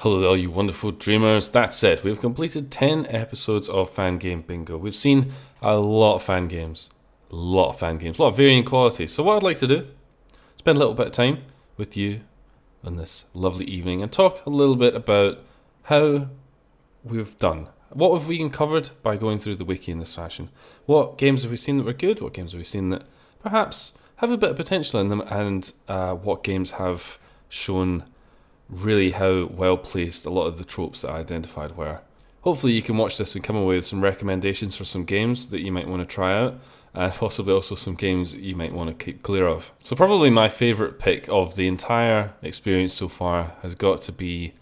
Hello there, you wonderful dreamers. That said, we've completed 10 episodes of Fangame Bingo. We've seen a lot of fan games, a lot of varying quality. So what I'd like to do, spend a little bit of time with you on this lovely evening and talk a little bit about how we've done. What have we uncovered by going through the wiki in this fashion? What games have we seen that were good? What games have we seen that perhaps have a bit of potential in them? And what games have shown really how well placed a lot of the tropes that I identified were. Hopefully you can watch this and come away with some recommendations for some games that you might want to try out, and possibly also some games that you might want to keep clear of. So probably my favourite pick of the entire experience so far has got to be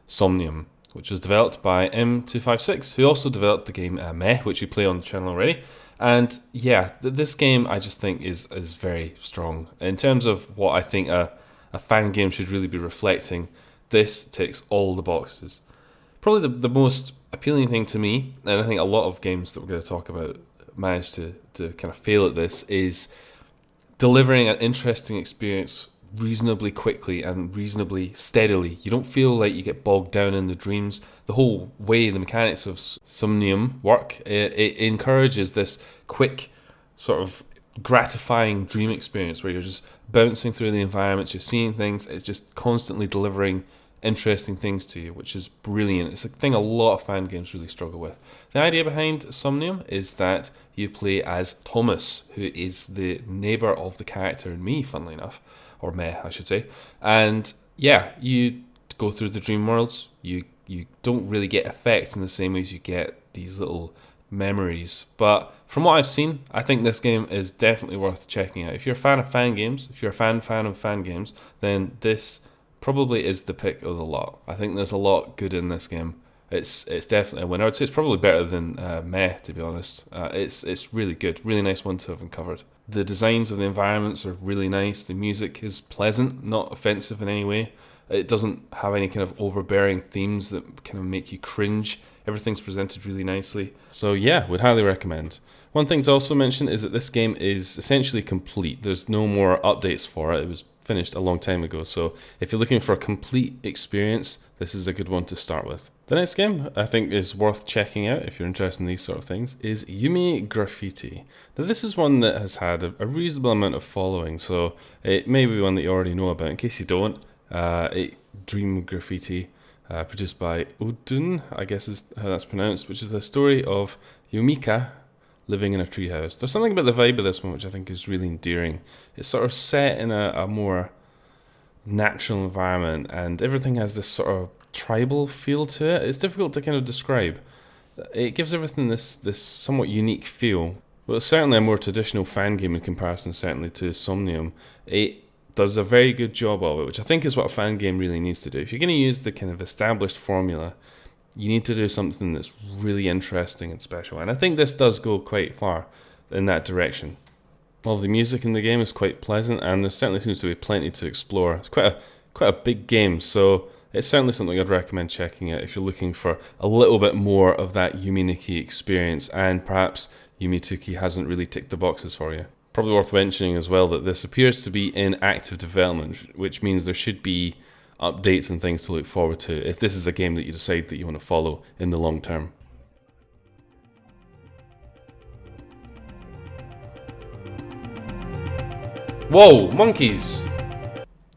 Somnium, which was developed by M256, who also developed the game Meh, which we play on the channel already. And yeah, this game I just think is very strong. In terms of what I think a fan game should really be reflecting, this ticks all the boxes. Probably the most appealing thing to me, and I think a lot of games that we're going to talk about manage to kind of fail at this, is delivering an interesting experience reasonably quickly and reasonably steadily. You don't feel like you get bogged down in the dreams. The whole way the mechanics of Somnium work, it encourages this quick sort of gratifying dream experience where you're just bouncing through the environments, you're seeing things, it's just constantly delivering interesting things to you, which is brilliant. It's a thing a lot of fan games really struggle with. The idea behind Somnium is that you play as Thomas, who is the neighbour of the character in Me, funnily enough, or Meh, I should say. And yeah, you go through the dream worlds, you don't really get effects in the same way as you get these little memories, but from what I've seen, I think this game is definitely worth checking out. If you're a fan of fan games, if you're a fan of fan games, then this probably is the pick of the lot. I think there's a lot good in this game. It's definitely a winner. I'd say it's probably better than Meh, to be honest. It's really good, really nice one to have uncovered. The designs of the environments are really nice. The music is pleasant, not offensive in any way. It doesn't have any kind of overbearing themes that kind of make you cringe. Everything's presented really nicely. So yeah, would highly recommend. One thing to also mention is that this game is essentially complete. There's no more updates for it. It was finished a long time ago. So if you're looking for a complete experience, this is a good one to start with. The next game I think is worth checking out if you're interested in these sort of things is Yume Graffiti. Now this is one that has had a reasonable amount of following, so it may be one that you already know about. In case you don't, Dream Graffiti, produced by Odun, I guess is how that's pronounced, which is the story of Yumika living in a treehouse. There's something about the vibe of this one which I think is really endearing. It's sort of set in a more natural environment, and everything has this sort of tribal feel to it. It's difficult to kind of describe. It gives everything this somewhat unique feel. Well, it's certainly a more traditional fan game in comparison, certainly, to Somnium. It does a very good job of it, which I think is what a fan game really needs to do. If you're going to use the kind of established formula, you need to do something that's really interesting and special. And I think this does go quite far in that direction. All of the music in the game is quite pleasant, and there certainly seems to be plenty to explore. It's quite a big game, so it's certainly something I'd recommend checking out if you're looking for a little bit more of that Yume Nikki experience, and perhaps Yume Nikki hasn't really ticked the boxes for you. Probably worth mentioning as well that this appears to be in active development, which means there should be updates and things to look forward to if this is a game that you decide that you want to follow in the long term. Whoa, monkeys!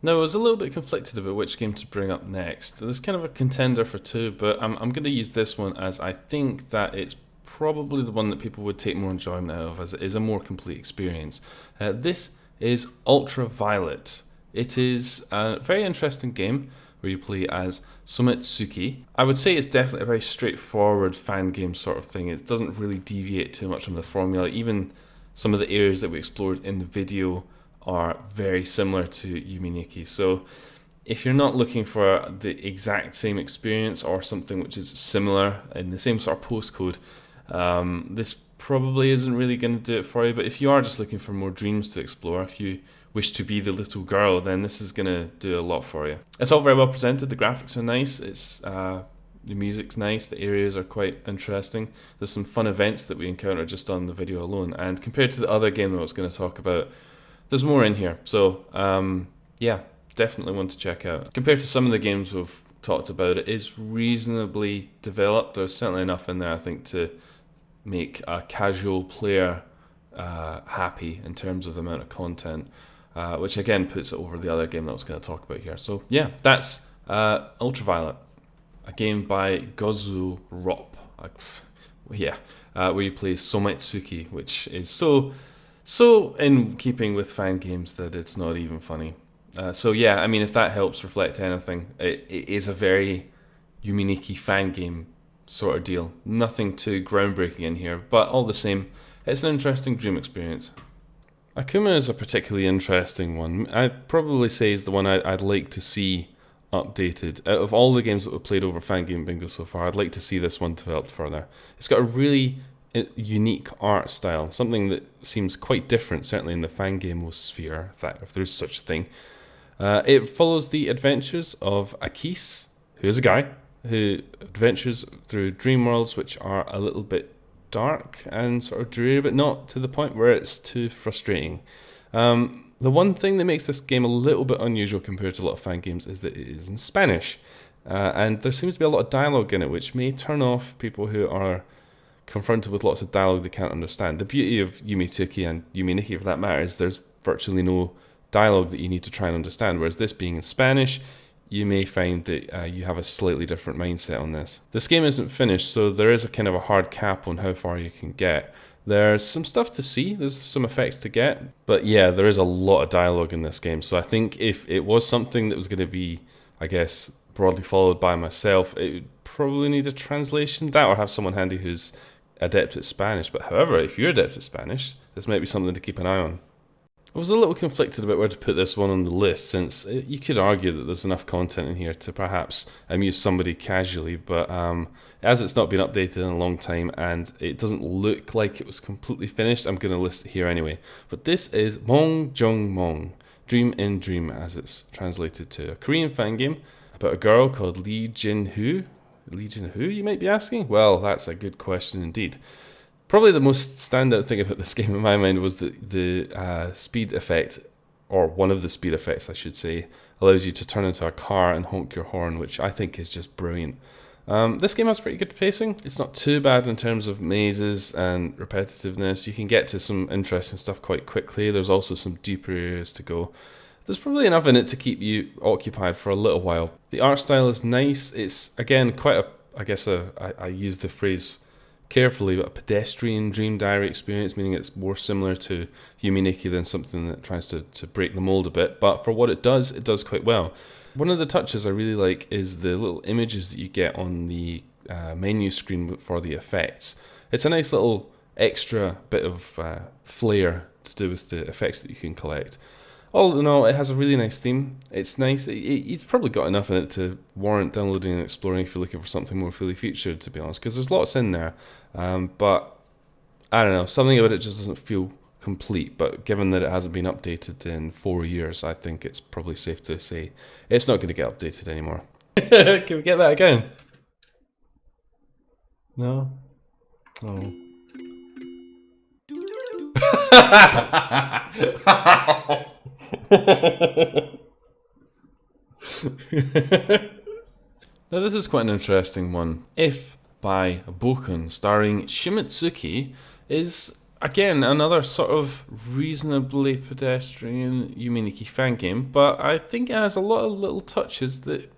Now, I was a little bit conflicted about which game to bring up next. There's kind of a contender for two, but I'm going to use this one as I think that it's probably the one that people would take more enjoyment out of, as it is a more complete experience. This is Ultraviolet. It is a very interesting game where you play as Sumitsuki. I would say it's definitely a very straightforward fan game sort of thing. It doesn't really deviate too much from the formula. Even some of the areas that we explored in the video are very similar to Yume Nikki. So if you're not looking for the exact same experience or something which is similar in the same sort of postcode, this probably isn't really going to do it for you. But if you are just looking for more dreams to explore, if you wish to be the little girl, then this is going to do a lot for you. It's all very well presented. The graphics are nice. The music's nice. The areas are quite interesting. There's some fun events that we encounter just on the video alone. And compared to the other game that I was going to talk about, there's more in here. So yeah, definitely one to check out. Compared to some of the games we've talked about it, is reasonably developed. There's certainly enough in there, I think, to make a casual player happy in terms of the amount of content, which again puts it over the other game that I was going to talk about here. So yeah, that's Ultraviolet, a game by Gozu Rop. Where you play Sometsuki, which is so in keeping with fan games that it's not even funny. So yeah, I mean, if that helps reflect anything, it is a very Yume Nikki Fangame sort of deal. Nothing too groundbreaking in here, but all the same, it's an interesting dream experience. Akuma is a particularly interesting one. I'd probably say is the one I'd like to see updated. Out of all the games that we've played over Fangame Bingo so far, I'd like to see this one developed further. It's got a really unique art style, something that seems quite different, certainly in the Fangame sphere, if there's such a thing. It follows the adventures of Akis, who is a guy who adventures through dream worlds which are a little bit dark and sort of dreary, but not to the point where it's too frustrating. The one thing that makes this game a little bit unusual compared to a lot of fan games is that it is in Spanish. And there seems to be a lot of dialogue in it, which may turn off people who are confronted with lots of dialogue they can't understand. The beauty of Yume Nikki and Yume Nikki, for that matter, is there's virtually no dialogue that you need to try and understand, whereas this being in Spanish, you may find that you have a slightly different mindset on this. This game isn't finished, so there is a kind of a hard cap on how far you can get. There's some stuff to see, there's some effects to get, but yeah, there is a lot of dialogue in this game, so I think if it was something that was going to be, I guess, broadly followed by myself, it would probably need a translation, that or have someone handy who's adept at Spanish. But however, if you're adept at Spanish, this might be something to keep an eye on. I was a little conflicted about where to put this one on the list, since you could argue that there's enough content in here to perhaps amuse somebody casually, but as it's not been updated in a long time and it doesn't look like it was completely finished, I'm going to list it here anyway. But this is Mong Jong Mong, Dream in Dream, as it's translated to, a Korean fan game about a girl called Lee Jin-hoo. Lee Jin-hoo, you might be asking? Well, that's a good question indeed. Probably the most standout thing about this game in my mind was that the speed effect, or one of the speed effects I should say, allows you to turn into a car and honk your horn, which I think is just brilliant. This game has pretty good pacing. It's not too bad in terms of mazes and repetitiveness. You can get to some interesting stuff quite quickly. There's also some deeper areas to go. There's probably enough in it to keep you occupied for a little while. The art style is nice. It's, again, quite I use the phrase carefully, but a pedestrian dream diary experience, meaning it's more similar to Yume Nikki than something that tries to break the mold a bit. But for what it does quite well. One of the touches I really like is the little images that you get on the menu screen for the effects. It's a nice little extra bit of flair to do with the effects that you can collect. All in all, it has a really nice theme. It's nice. It's probably got enough in it to warrant downloading and exploring if you're looking for something more fully featured, to be honest, because there's lots in there. But I don't know, something about it just doesn't feel complete. But given that it hasn't been updated in 4 years, I think it's probably safe to say it's not going to get updated anymore. Can we get that again? No? Oh. Now this is quite an interesting one. If by Boken, starring Shimitsuki, is again another sort of reasonably pedestrian Yume Nikki fan game, but I think it has a lot of little touches that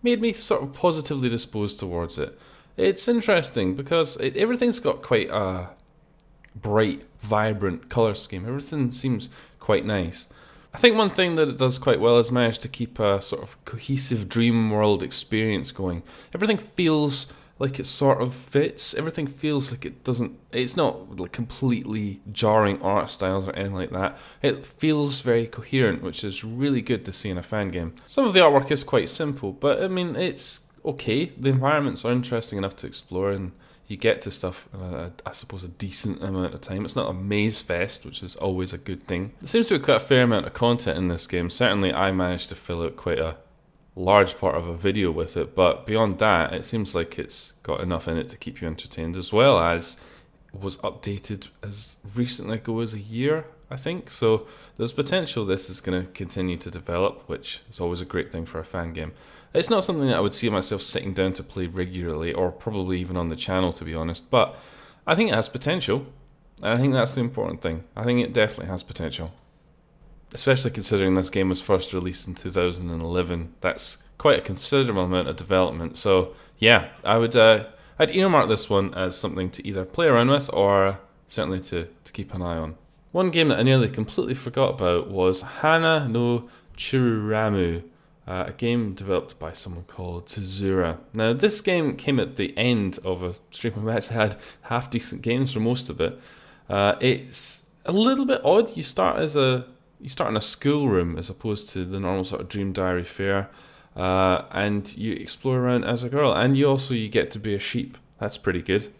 made me sort of positively disposed towards it. It's interesting because everything's got quite a bright, vibrant colour scheme. Everything seems quite nice. I think one thing that it does quite well is manage to keep a sort of cohesive dream world experience going. Everything feels like it sort of fits. Everything feels like it doesn't. It's not like completely jarring art styles or anything like that. It feels very coherent, which is really good to see in a fan game. Some of the artwork is quite simple, but I mean, it's okay. The environments are interesting enough to explore, and you get to stuff, I suppose, a decent amount of time. It's not a maze fest, which is always a good thing. There seems to be quite a fair amount of content in this game. Certainly I managed to fill out quite a large part of a video with it, but beyond that, it seems like it's got enough in it to keep you entertained, as well as it was updated as recently ago as a year, I think. So there's potential this is going to continue to develop, which is always a great thing for a fan game. It's not something that I would see myself sitting down to play regularly, or probably even on the channel, to be honest, but I think it has potential, and I think that's the important thing. I think it definitely has potential. Especially considering this game was first released in 2011. That's quite a considerable amount of development. So yeah, I'd earmark this one as something to either play around with or certainly to keep an eye on. One game that I nearly completely forgot about was Hana no Chiruramu, a game developed by someone called Tsuzura. Now this game came at the end of a stream where we actually had half decent games for most of it. It's a little bit odd. You start in a schoolroom as opposed to the normal sort of Dream Diary fare, and you explore around as a girl, and you get to be a sheep. That's pretty good.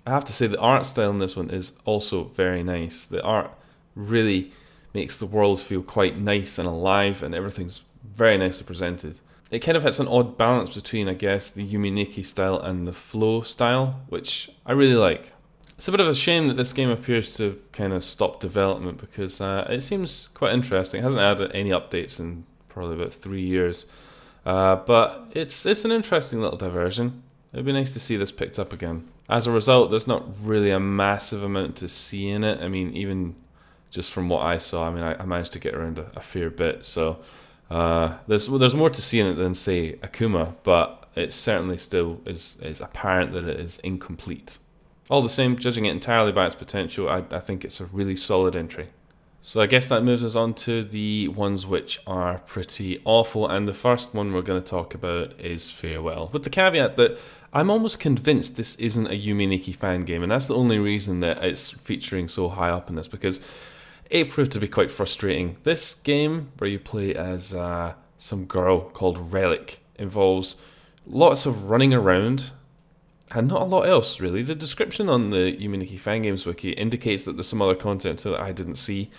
I have to say the art style in this one is also very nice. The art really makes the world feel quite nice and alive, and everything's very nicely presented. It kind of has an odd balance between, I guess, the Yume Nikki style and the flow style, which I really like. It's a bit of a shame that this game appears to have kind of stopped development because it seems quite interesting. It hasn't had any updates in probably about 3 years, but it's an interesting little diversion. It'd be nice to see this picked up again. As a result, there's not really a massive amount to see in it. I mean, even just from what I saw, I mean, I managed to get around a fair bit, so there's more to see in it than, say, Akuma, but it certainly still is apparent that it is incomplete. All the same, judging it entirely by its potential, I think it's a really solid entry. So I guess that moves us on to the ones which are pretty awful, and the first one we're going to talk about is Farewell, with the caveat that I'm almost convinced this isn't a Yume Nikki fan game, and that's the only reason that it's featuring so high up in this, because it proved to be quite frustrating. This game, where you play as some girl called Relic, involves lots of running around, and not a lot else, really. The description on the Yume Nikki Fangames wiki indicates that there's some other content that I didn't see.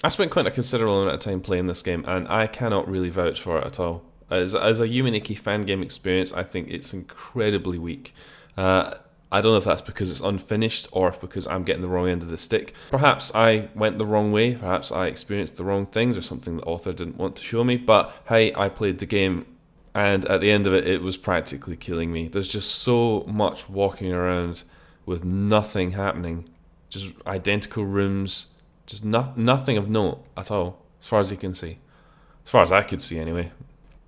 I spent quite a considerable amount of time playing this game, and I cannot really vouch for it at all. As a Yume Nikki Fangame experience, I think it's incredibly weak. I don't know if that's because it's unfinished, or if because I'm getting the wrong end of the stick. Perhaps I went the wrong way, perhaps I experienced the wrong things, or something the author didn't want to show me, but hey, I played the game, and at the end of it, it was practically killing me. There's just so much walking around with nothing happening. Just identical rooms, just nothing of note at all, as far as you can see. As far as I could see, anyway.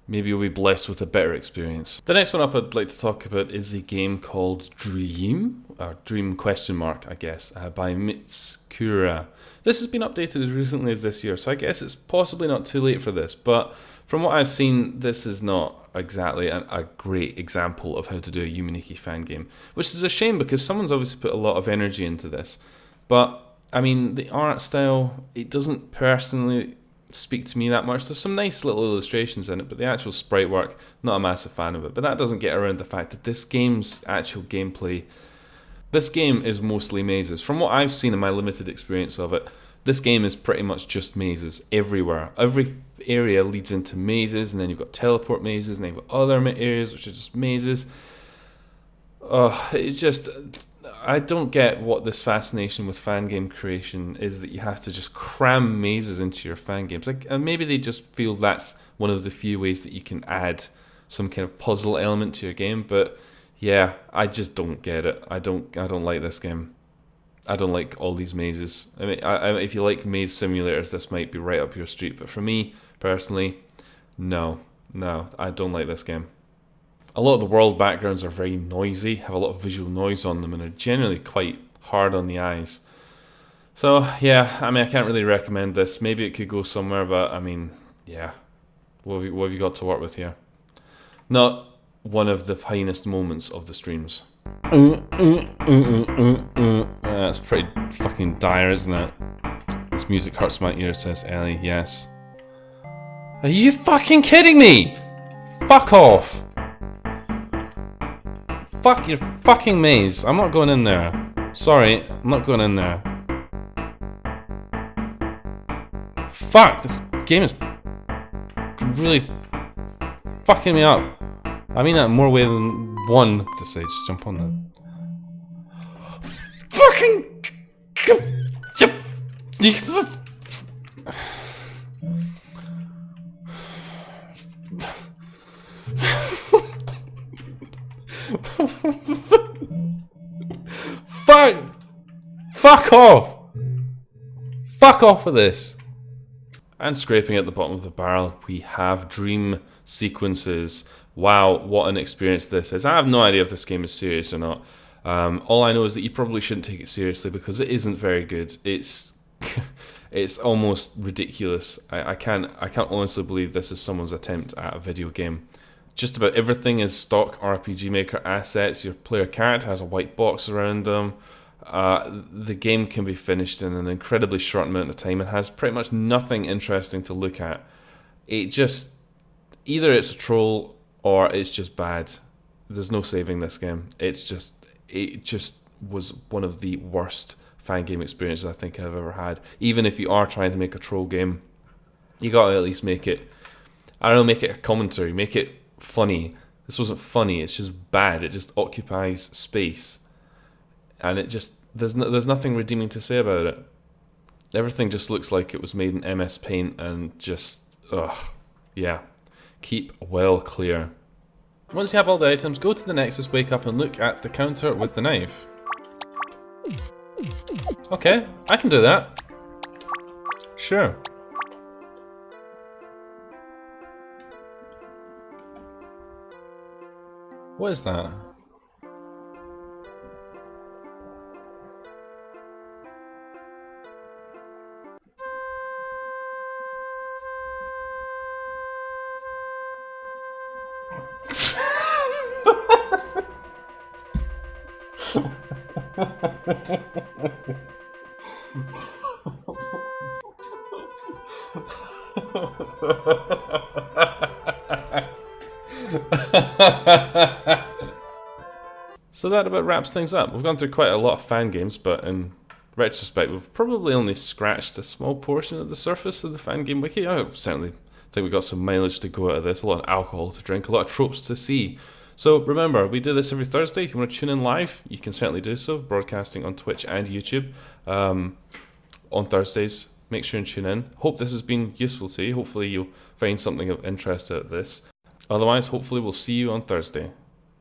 Maybe you'll be blessed with a better experience. The next one up I'd like to talk about is a game called Dream, or Dream question mark, I guess, by Mitskura. This has been updated as recently as this year, so I guess it's possibly not too late for this, but from what I've seen, this is not exactly a great example of how to do a Yume Nikki fan game, which is a shame because someone's obviously put a lot of energy into this. But, I mean, the art style, it doesn't personally speak to me that much. There's some nice little illustrations in it, but the actual sprite work, not a massive fan of it. But that doesn't get around the fact that this game's actual gameplay, this game is mostly mazes. From what I've seen in my limited experience of it, this game is pretty much just mazes everywhere. Every area leads into mazes, and then you've got teleport mazes, and then you've got other areas which are just mazes. It's just, I don't get what this fascination with fan game creation is, that you have to just cram mazes into your fan games. Like, and maybe they just feel that's one of the few ways that you can add some kind of puzzle element to your game. But yeah, I just don't get it. I don't like this game. I don't like all these mazes. I mean, if you like maze simulators, this might be right up your street. But for me, personally, no, I don't like this game. A lot of the world backgrounds are very noisy, have a lot of visual noise on them, and are generally quite hard on the eyes. So, yeah, I mean, I can't really recommend this. Maybe it could go somewhere, but, I mean, yeah. What have you got to work with here? Not one of the finest moments of the streams. That's pretty fucking dire, isn't it? This music hurts my ears, says Ellie. Yes. Are you fucking kidding me? Fuck off. Fuck your fucking maze. I'm not going in there. Sorry, I'm not going in there. Fuck, this game is really fucking me up. I mean that in more way than one to say. Just jump on that. Fucking. Fuck off! Fuck off with this! And scraping at the bottom of the barrel, we have dream sequences. Wow, what an experience this is. I have no idea if this game is serious or not. All I know is that you probably shouldn't take it seriously because it isn't very good. It's it's almost ridiculous. I can't honestly believe this is someone's attempt at a video game. Just about everything is stock RPG Maker assets. Your player character has a white box around them. The game can be finished in an incredibly short amount of time and has pretty much nothing interesting to look at. It just, either it's a troll or it's just bad. There's no saving this game. It just was one of the worst fan game experiences I think I've ever had. Even if you are trying to make a troll game, you gotta at least make it, I don't know, make it a commentary, make it funny. This wasn't funny, it's just bad. It just occupies space. And it just, there's nothing redeeming to say about it. Everything just looks like it was made in MS Paint and just, yeah. Keep well clear. Once you have all the items, go to the Nexus, wake up and look at the counter with the knife. Okay, I can do that. Sure. What is that? So that about wraps things up. We've gone through quite a lot of fan games, but in retrospect, we've probably only scratched a small portion of the surface of the fan game wiki. I certainly think we got some mileage to go out of this, a lot of alcohol to drink, a lot of tropes to see. So remember, we do this every Thursday. If you want to tune in live, you can certainly do so, broadcasting on Twitch and YouTube on Thursdays. Make sure and tune in. Hope this has been useful to you. Hopefully you'll find something of interest out of this. Otherwise, hopefully we'll see you on Thursday.